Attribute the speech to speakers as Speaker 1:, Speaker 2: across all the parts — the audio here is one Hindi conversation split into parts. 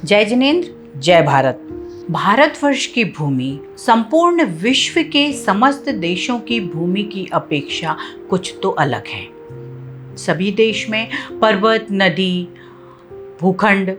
Speaker 1: जय जिनेंद्र, जय भारत। भारतवर्ष की भूमि संपूर्ण विश्व के समस्त देशों की भूमि की अपेक्षा कुछ तो अलग है। सभी देश में पर्वत, नदी, भूखंड,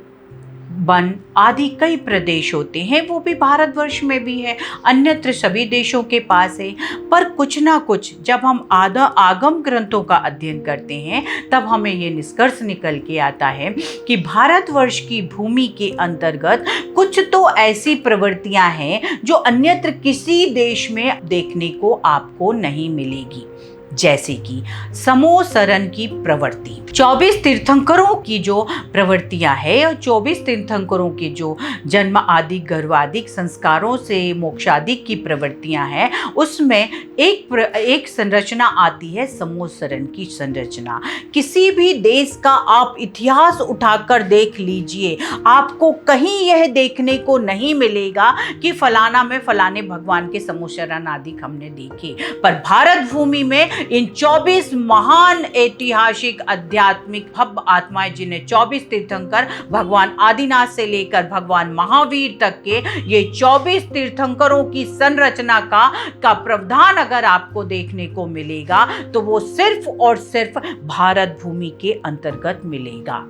Speaker 1: वन आदि कई प्रदेश होते हैं, वो भी भारतवर्ष में भी है, अन्यत्र सभी देशों के पास है। पर कुछ ना कुछ जब हम आगम ग्रंथों का अध्ययन करते हैं तब हमें ये निष्कर्ष निकल के आता है कि भारतवर्ष की भूमि के अंतर्गत कुछ तो ऐसी प्रवृत्तियां हैं जो अन्यत्र किसी देश में देखने को आपको नहीं मिलेगी, जैसे कि समोसरण की प्रवृत्ति। 24 तीर्थंकरों की जो प्रवृत्तियां है और 24 तीर्थंकरों के जो जन्म आदि गर्भादिक संस्कारों से मोक्षादि की प्रवृत्तियां हैं, उसमें एक संरचना आती है समोसरण की संरचना। किसी भी देश का आप इतिहास उठाकर देख लीजिए, आपको कहीं यह देखने को नहीं मिलेगा कि फलाना में फलाने भगवान के समोसरण आदि हमने देखे। पर भारत भूमि में इन 24 महान ऐतिहासिक आध्यात्मिक भव्य आत्माएं, जिन्हें 24 तीर्थंकर भगवान आदिनाथ से लेकर भगवान महावीर तक के ये 24 तीर्थंकरों की संरचना का प्रावधान अगर आपको देखने को मिलेगा तो वो सिर्फ और सिर्फ भारत भूमि के अंतर्गत मिलेगा।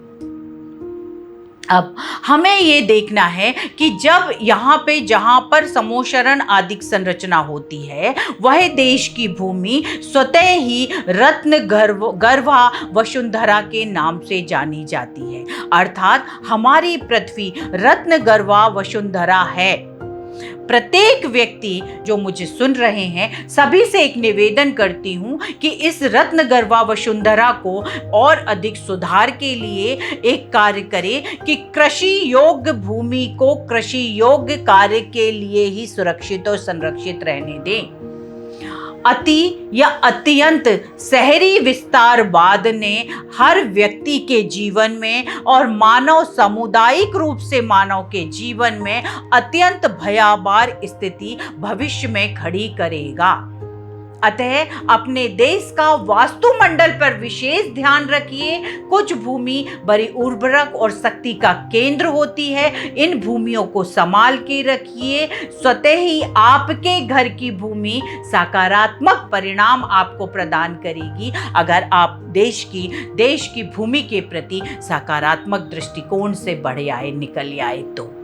Speaker 1: अब हमें ये देखना है कि जब यहाँ पे जहाँ पर समोसरण आदि संरचना होती है, वह देश की भूमि स्वतः ही रत्न गर्भा वसुंधरा के नाम से जानी जाती है। अर्थात हमारी पृथ्वी रत्न गर्भा वसुंधरा है। प्रत्येक व्यक्ति जो मुझे सुन रहे हैं, सभी से एक निवेदन करती हूं कि इस रत्न गर्भा वसुंधरा को और अधिक सुधार के लिए एक कार्य करें कि कृषि योग्य भूमि को कृषि योग्य कार्य के लिए ही सुरक्षित और संरक्षित रहने दें। अति या अत्यंत शहरी विस्तारवाद ने हर व्यक्ति के जीवन में और मानव सामुदायिक रूप से मानव के जीवन में अत्यंत भयावह स्थिति भविष्य में खड़ी करेगा। अतः अपने देश का वास्तुमंडल पर विशेष ध्यान रखिए। कुछ भूमि बड़ी उर्वरक और शक्ति का केंद्र होती है, इन भूमियों को संभाल के रखिए। स्वतः ही आपके घर की भूमि सकारात्मक परिणाम आपको प्रदान करेगी अगर आप देश की भूमि के प्रति सकारात्मक दृष्टिकोण से बढ़े आए, निकल आए तो।